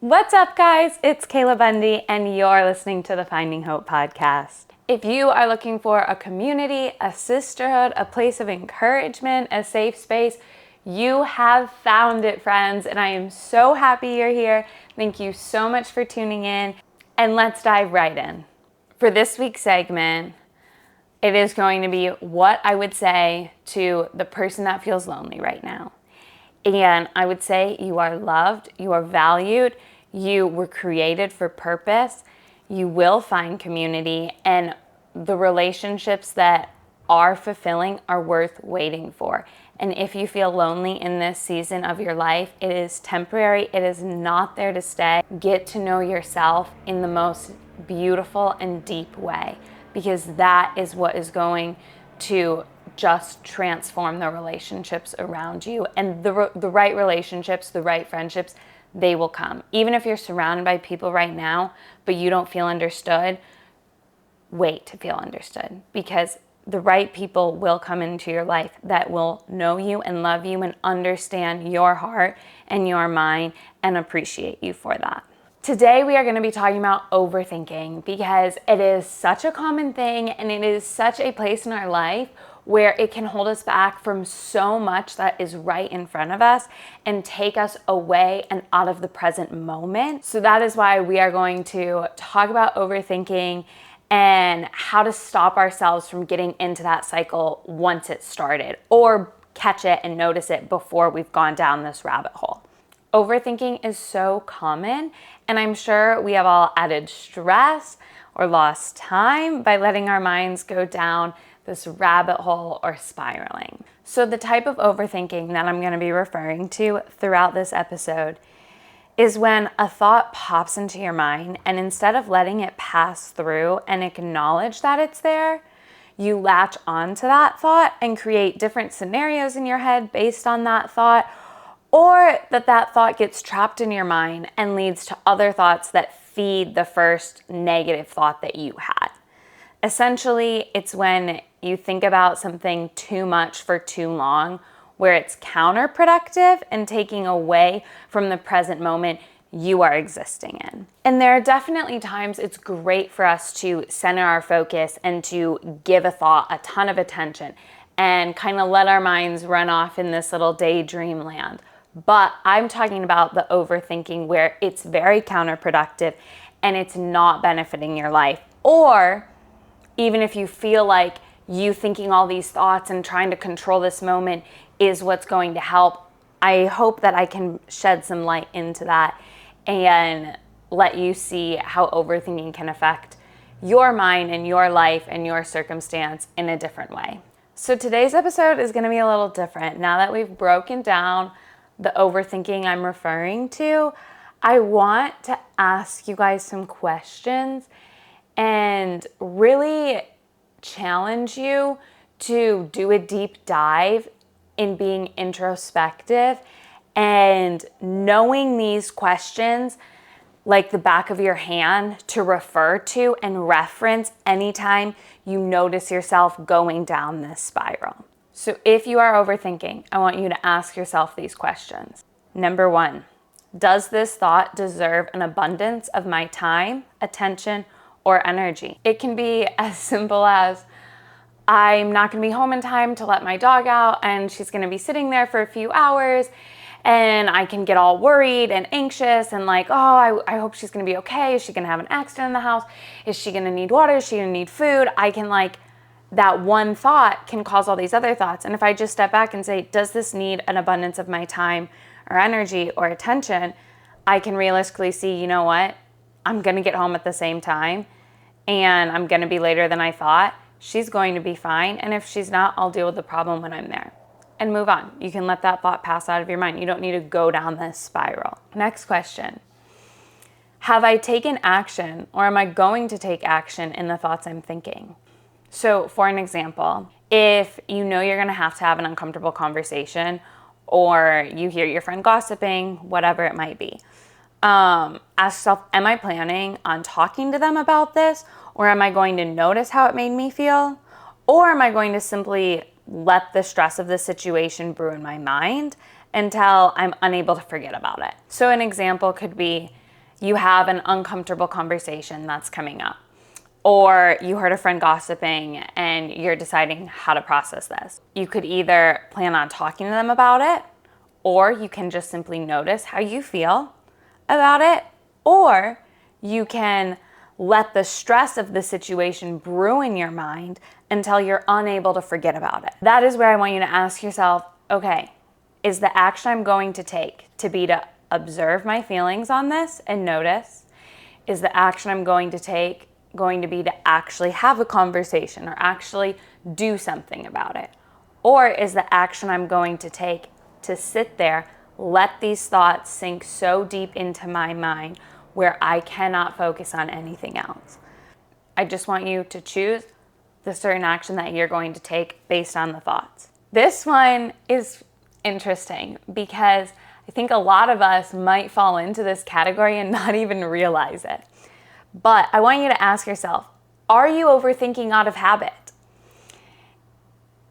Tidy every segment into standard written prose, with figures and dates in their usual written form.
What's up, guys? It's Kayla Bundy, and you're listening to the Finding Hope podcast. If you are looking for a community, a sisterhood, a place of encouragement, a safe space, you have found it, friends, and I am so happy you're here. Thank you so much for tuning in, and let's dive right in. For this week's segment, it is going to be what I would say to the person that feels lonely right now. And I would say you are loved, you are valued, you were created for purpose, you will find community, and the relationships that are fulfilling are worth waiting for. And if you feel lonely in this season of your life, it is temporary, it is not there to stay. Get to know yourself in the most beautiful and deep way, because that is what is going to just transform the relationships around you. And the right relationships, the right friendships, they will come. Even if you're surrounded by people right now, but you don't feel understood, wait to feel understood, because the right people will come into your life that will know you and love you and understand your heart and your mind and appreciate you for that. Today, we are going to be talking about overthinking, because it is such a common thing and it is such a place in our life where it can hold us back from so much that is right in front of us and take us away and out of the present moment. So that is why we are going to talk about overthinking and how to stop ourselves from getting into that cycle once it started, or catch it and notice it before we've gone down this rabbit hole. Overthinking is so common, and I'm sure we have all added stress or lost time by letting our minds go down this rabbit hole or spiraling. So the type of overthinking that I'm going to be referring to throughout this episode is when a thought pops into your mind, and instead of letting it pass through and acknowledge that it's there, you latch onto that thought and create different scenarios in your head based on that thought, or that thought gets trapped in your mind and leads to other thoughts that feed the first negative thought that you had. Essentially, it's when you think about something too much for too long, where it's counterproductive and taking away from the present moment you are existing in. And there are definitely times it's great for us to center our focus and to give a thought a ton of attention and kind of let our minds run off in this little daydream land. But I'm talking about the overthinking where it's very counterproductive and it's not benefiting your life. Or even if you feel like you thinking all these thoughts and trying to control this moment is what's going to help, I hope that I can shed some light into that and let you see how overthinking can affect your mind and your life and your circumstance in a different way. So today's episode is going to be a little different. Now that we've broken down the overthinking I'm referring to, I want to ask you guys some questions and really challenge you to do a deep dive in being introspective and knowing these questions like the back of your hand to refer to and reference anytime you notice yourself going down this spiral. So if you are overthinking, I want you to ask yourself these questions. Number 1, does this thought deserve an abundance of my time, attention, or energy? It can be as simple as, I'm not going to be home in time to let my dog out, and she's going to be sitting there for a few hours, and I can get all worried and anxious and like, oh, I hope she's going to be okay. Is she going to have an accident in the house? Is she going to need water? Is she going to need food? That one thought can cause all these other thoughts. And if I just step back and say, does this need an abundance of my time or energy or attention? I can realistically see, you know what? I'm going to get home at the same time and I'm going to be later than I thought. She's going to be fine. And if she's not, I'll deal with the problem when I'm there and move on. You can let that thought pass out of your mind. You don't need to go down this spiral. Next question. Have I taken action, or am I going to take action in the thoughts I'm thinking? So for an example, if you know you're going to have an uncomfortable conversation, or you hear your friend gossiping, whatever it might be, ask yourself, am I planning on talking to them about this? Or am I going to notice how it made me feel? Or am I going to simply let the stress of the situation brew in my mind until I'm unable to forget about it? So an example could be, you have an uncomfortable conversation that's coming up, or you heard a friend gossiping and you're deciding how to process this. You could either plan on talking to them about it, or you can just simply notice how you feel about it, or you can let the stress of the situation brew in your mind until you're unable to forget about it. That is where I want you to ask yourself, okay, is the action I'm going to take to be to observe my feelings on this and notice? Is the action I'm going to take going to be to actually have a conversation or actually do something about it? Or is the action I'm going to take to sit there, let these thoughts sink so deep into my mind where I cannot focus on anything else? I just want you to choose the certain action that you're going to take based on the thoughts. This one is interesting because I think a lot of us might fall into this category and not even realize it. But I want you to ask yourself, are you overthinking out of habit?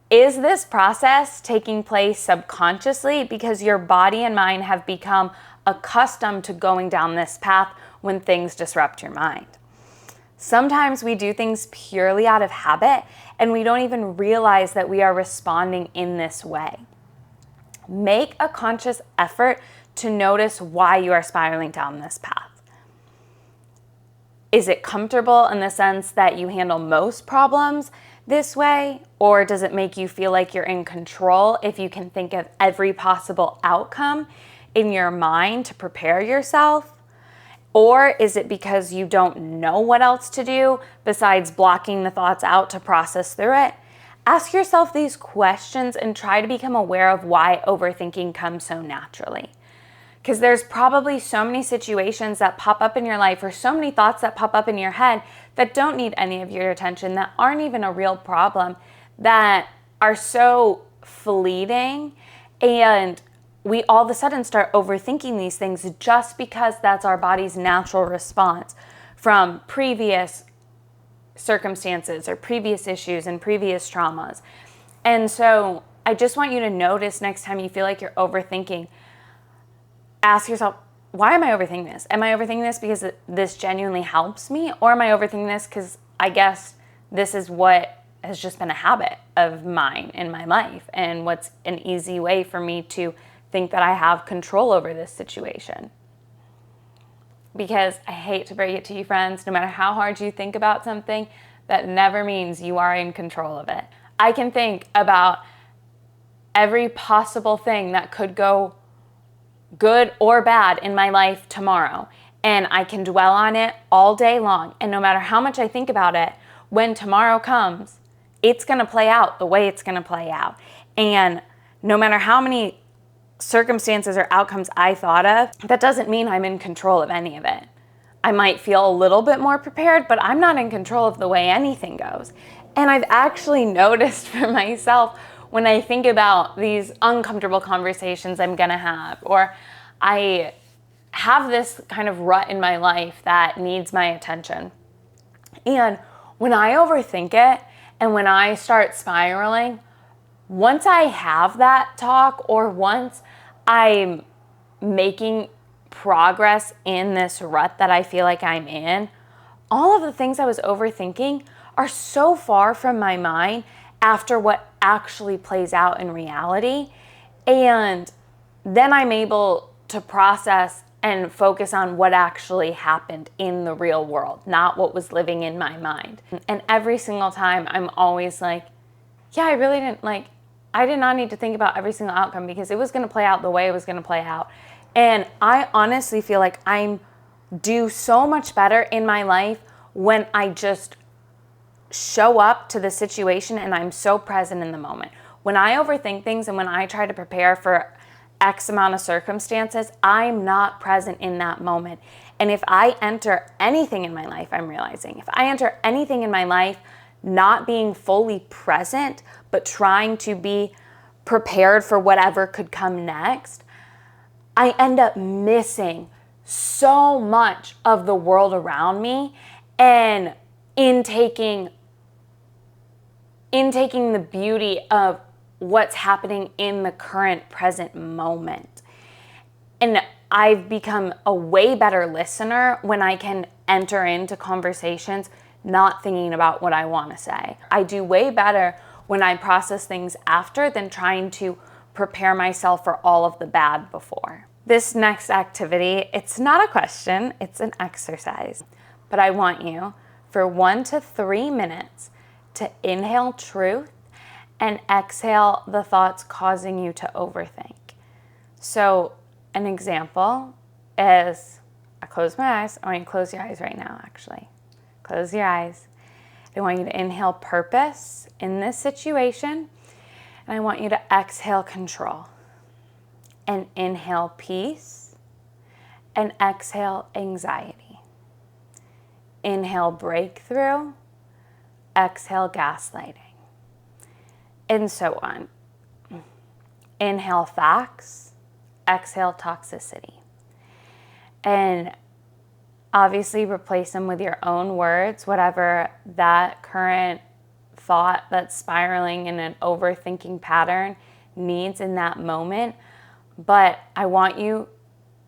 Is this process taking place subconsciously because your body and mind have become accustomed to going down this path when things disrupt your mind? Sometimes we do things purely out of habit and we don't even realize that we are responding in this way. Make a conscious effort to notice why you are spiraling down this path. Is it comfortable in the sense that you handle most problems this way? Or does it make you feel like you're in control if you can think of every possible outcome in your mind to prepare yourself? Or is it because you don't know what else to do besides blocking the thoughts out to process through it? Ask yourself these questions and try to become aware of why overthinking comes so naturally. Because there's probably so many situations that pop up in your life or so many thoughts that pop up in your head that don't need any of your attention, that aren't even a real problem, that are so fleeting, and we all of a sudden start overthinking these things just because that's our body's natural response from previous circumstances or previous issues and previous traumas. And so I just want you to notice next time you feel like you're overthinking, ask yourself, why am I overthinking this? Am I overthinking this because this genuinely helps me? Or am I overthinking this because I guess this is what has just been a habit of mine in my life and what's an easy way for me to think that I have control over this situation? Because I hate to break it to you, friends, no matter how hard you think about something, that never means you are in control of it. I can think about every possible thing that could go good or bad in my life tomorrow, and I can dwell on it all day long. And no matter how much I think about it, when tomorrow comes, it's going to play out the way it's going to play out. And no matter how many circumstances or outcomes I thought of, that doesn't mean I'm in control of any of it. I might feel a little bit more prepared, but I'm not in control of the way anything goes. And I've actually noticed for myself when I think about these uncomfortable conversations I'm gonna have, or I have this kind of rut in my life that needs my attention. And when I overthink it and when I start spiraling, once I have that talk or once I'm making progress in this rut that I feel like I'm in, all of the things I was overthinking are so far from my mind after what actually plays out in reality. And then I'm able to process and focus on what actually happened in the real world, not what was living in my mind. And every single time I'm always like, yeah, I did not need to think about every single outcome because it was going to play out the way it was going to play out. And I honestly feel like I'm do so much better in my life when I just show up to the situation and I'm so present in the moment. When I overthink things and when I try to prepare for X amount of circumstances, I'm not present in that moment. And if I enter anything in my life, I'm realizing, if I enter anything in my life not being fully present, but trying to be prepared for whatever could come next, I end up missing so much of the world around me and in taking the beauty of what's happening in the current present moment. And I've become a way better listener when I can enter into conversations not thinking about what I want to say. I do way better when I process things after than trying to prepare myself for all of the bad before. This next activity, it's not a question, it's an exercise. But I want you for 1 to 3 minutes to inhale truth and exhale the thoughts causing you to overthink. So an example is, I close my eyes. I want you to close your eyes right now, actually. Close your eyes. I want you to inhale purpose in this situation, and I want you to exhale control. And inhale peace, and exhale anxiety. Inhale breakthrough, exhale gaslighting, and so on. Inhale facts, exhale toxicity. And obviously replace them with your own words, whatever that current thought that's spiraling in an overthinking pattern needs in that moment. But I want you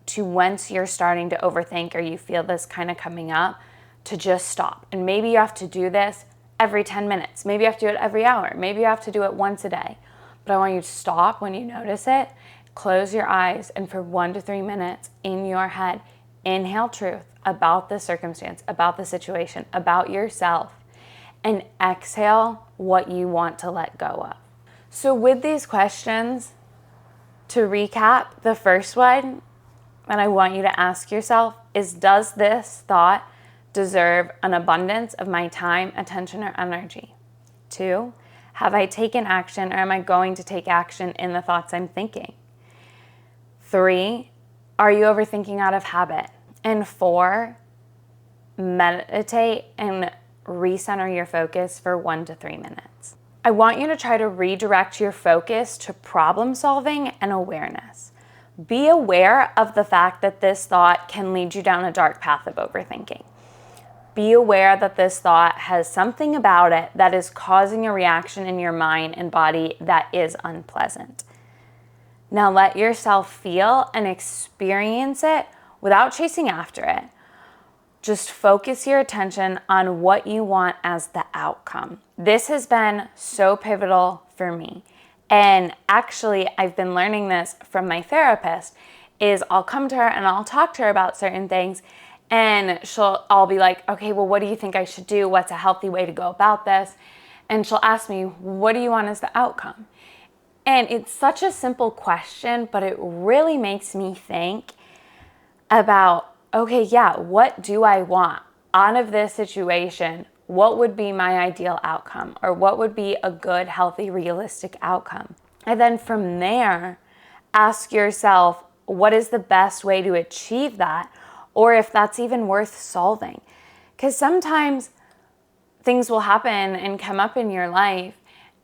to, once you're starting to overthink or you feel this kind of coming up, to just stop. And maybe you have to do this every 10 minutes. Maybe you have to do it every hour. Maybe you have to do it once a day. But I want you to stop when you notice it, close your eyes, and for 1 to 3 minutes in your head, inhale truth about the circumstance, about the situation, about yourself, and exhale what you want to let go of. So with these questions, to recap, the first one that I want you to ask yourself is, does this thought deserve an abundance of my time, attention, or energy? 2, have I taken action, or am I going to take action in the thoughts I'm thinking? 3, are you overthinking out of habit? And 4, meditate and recenter your focus for 1 to 3 minutes. I want you to try to redirect your focus to problem solving and awareness. Be aware of the fact that this thought can lead you down a dark path of overthinking. Be aware that this thought has something about it that is causing a reaction in your mind and body that is unpleasant. Now let yourself feel and experience it without chasing after it. Just focus your attention on what you want as the outcome. This has been so pivotal for me. And actually, I've been learning this from my therapist, is I'll come to her and I'll talk to her about certain things, and I'll be like, okay, well, what do you think I should do? What's a healthy way to go about this? And she'll ask me, what do you want as the outcome? And it's such a simple question, but it really makes me think about, okay, yeah, what do I want out of this situation? What would be my ideal outcome? Or what would be a good, healthy, realistic outcome? And then from there, ask yourself, what is the best way to achieve that? Or if that's even worth solving. Because sometimes things will happen and come up in your life,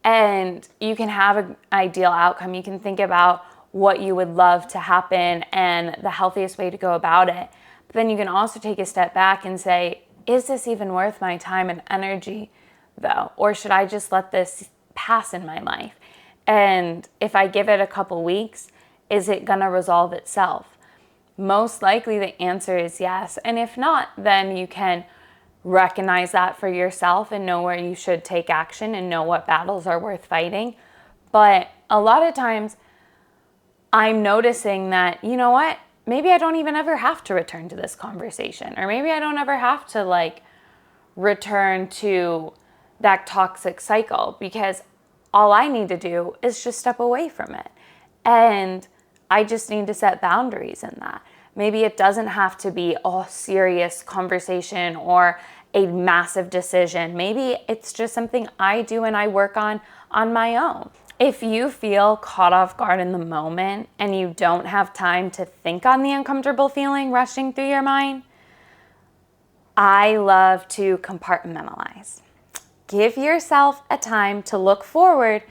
and you can have an ideal outcome. You can think about what you would love to happen and the healthiest way to go about it. But then you can also take a step back and say, is this even worth my time and energy though? Or should I just let this pass in my life? And if I give it a couple weeks, is it gonna resolve itself? Most likely the answer is yes. And if not, then you can recognize that for yourself and know where you should take action and know what battles are worth fighting. But a lot of times I'm noticing that, you know what, maybe I don't even ever have to return to this conversation, or maybe I don't ever have to return to that toxic cycle, because all I need to do is just step away from it. And I just need to set boundaries in that. Maybe it doesn't have to be a serious conversation or a massive decision. Maybe it's just something I do and I work on my own. If you feel caught off guard in the moment and you don't have time to think on the uncomfortable feeling rushing through your mind, I love to compartmentalize. Give yourself a time to look forward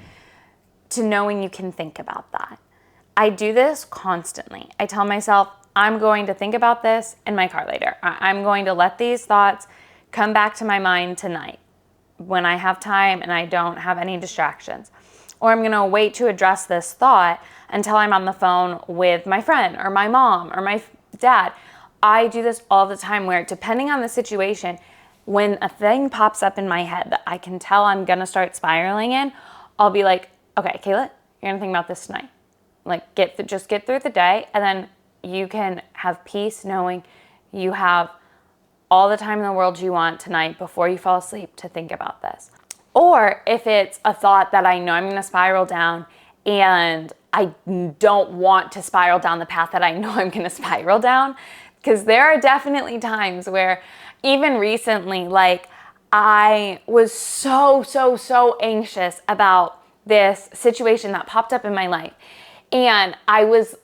to knowing you can think about that. I do this constantly. I tell myself, I'm going to think about this in my car later. I'm going to let these thoughts come back to my mind tonight when I have time and I don't have any distractions. Or I'm going to wait to address this thought until I'm on the phone with my friend or my mom or my dad. I do this all the time where, depending on the situation, when a thing pops up in my head that I can tell I'm gonna start spiraling in, I'll be like, okay, Kayla, you're gonna think about this tonight. Like, just get through the day, and then you can have peace knowing you have all the time in the world you want tonight before you fall asleep to think about this. Or if it's a thought that I know I'm gonna spiral down and I don't want to spiral down the path that I know I'm gonna spiral down, because there are definitely times where, even recently, like, I was so anxious about this situation that popped up in my life. And I was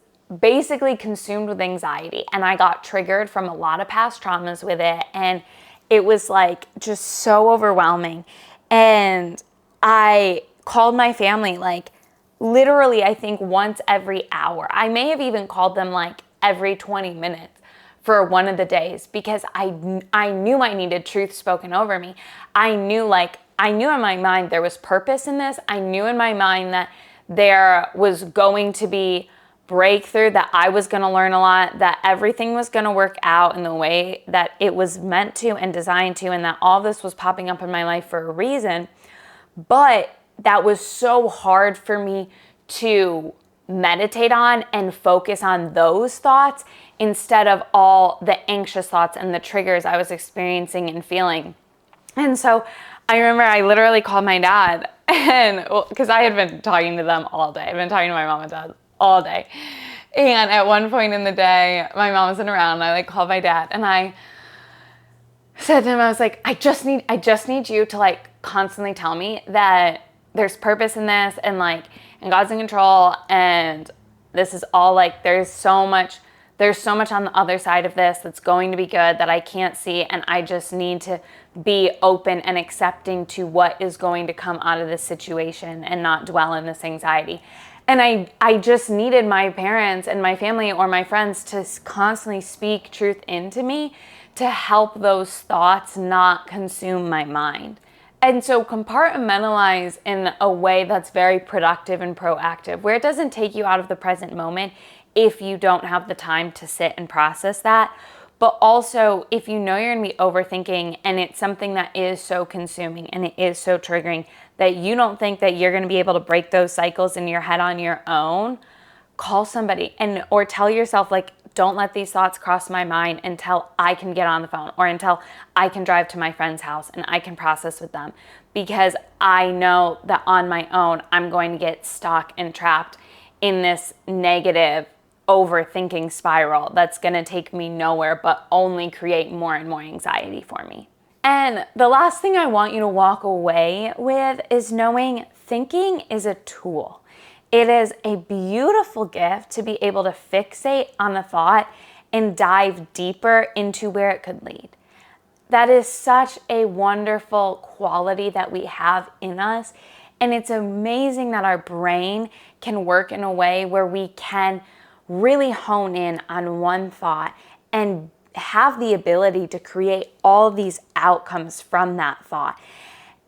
basically consumed with anxiety, and I got triggered from a lot of past traumas with it. And it was like just so overwhelming. And I called my family like literally, I think once every hour. I may have even called them like every 20 minutes for one of the days, because I knew I needed truth spoken over me. I knew in my mind there was purpose in this. I knew in my mind that there was going to be breakthrough, that I was going to learn a lot, that everything was going to work out in the way that it was meant to and designed to, and that all this was popping up in my life for a reason. But that was so hard for me to meditate on and focus on those thoughts instead of all the anxious thoughts and the triggers I was experiencing and feeling. And so I remember I literally called my dad, and because I had been talking to them all day. I've been talking to my mom and dad all day. And at one point in the day, my mom wasn't around, and I like called my dad, and I said to him, I was like, I just need you to like constantly tell me that there's purpose in this, and like, and God's in control, and this is all like, there's so much on the other side of this that's going to be good that I can't see, and I just need to be open and accepting to what is going to come out of this situation and not dwell in this anxiety. And I just needed my parents and my family or my friends to constantly speak truth into me to help those thoughts not consume my mind. And so compartmentalize in a way that's very productive and proactive, where it doesn't take you out of the present moment if you don't have the time to sit and process that. But also, if you know you're going to be overthinking and it's something that is so consuming and it is so triggering that you don't think that you're going to be able to break those cycles in your head on your own, call somebody or tell yourself, like, don't let these thoughts cross my mind until I can get on the phone or until I can drive to my friend's house and I can process with them, because I know that on my own, I'm going to get stuck and trapped in this negative overthinking spiral that's going to take me nowhere but only create more and more anxiety for me. And the last thing I want you to walk away with is knowing thinking is a tool. It is a beautiful gift to be able to fixate on a thought and dive deeper into where it could lead. That is such a wonderful quality that we have in us. And it's amazing that our brain can work in a way where we can really hone in on one thought and have the ability to create all these outcomes from that thought,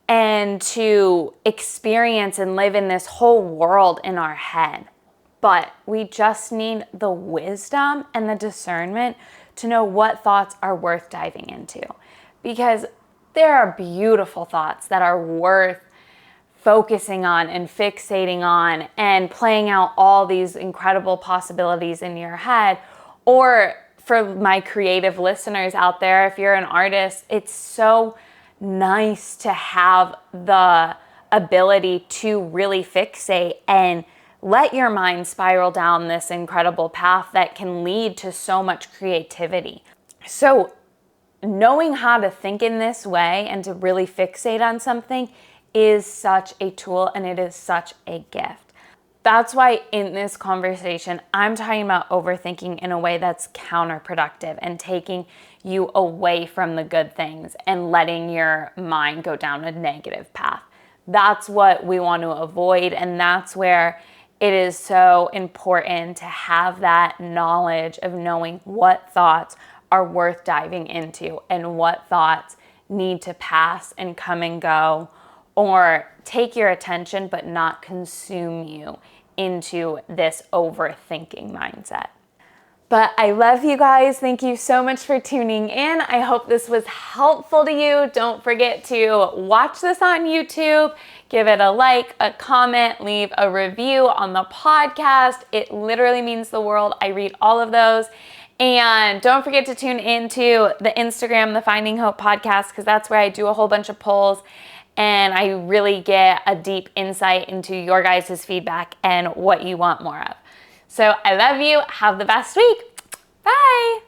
and to experience and live in this whole world in our head. But we just need the wisdom and the discernment to know what thoughts are worth diving into, because there are beautiful thoughts that are worth focusing on and fixating on and playing out all these incredible possibilities in your head. Or for my creative listeners out there, if you're an artist, it's so nice to have the ability to really fixate and let your mind spiral down this incredible path that can lead to so much creativity. So knowing how to think in this way and to really fixate on something is such a tool, and it is such a gift. That's why in this conversation, I'm talking about overthinking in a way that's counterproductive and taking you away from the good things and letting your mind go down a negative path. That's what we want to avoid, and that's where it is so important to have that knowledge of knowing what thoughts are worth diving into and what thoughts need to pass and come and go, or take your attention but not consume you into this overthinking mindset. But I love you guys. Thank you so much for tuning in. I hope this was helpful to you. Don't forget to watch this on YouTube. Give it a like, a comment, leave a review on the podcast. It literally means the world. I read all of those. And don't forget to tune into the Instagram, the Finding Hope podcast, because that's where I do a whole bunch of polls and I really get a deep insight into your guys' feedback and what you want more of. So I love you. Have the best week. Bye.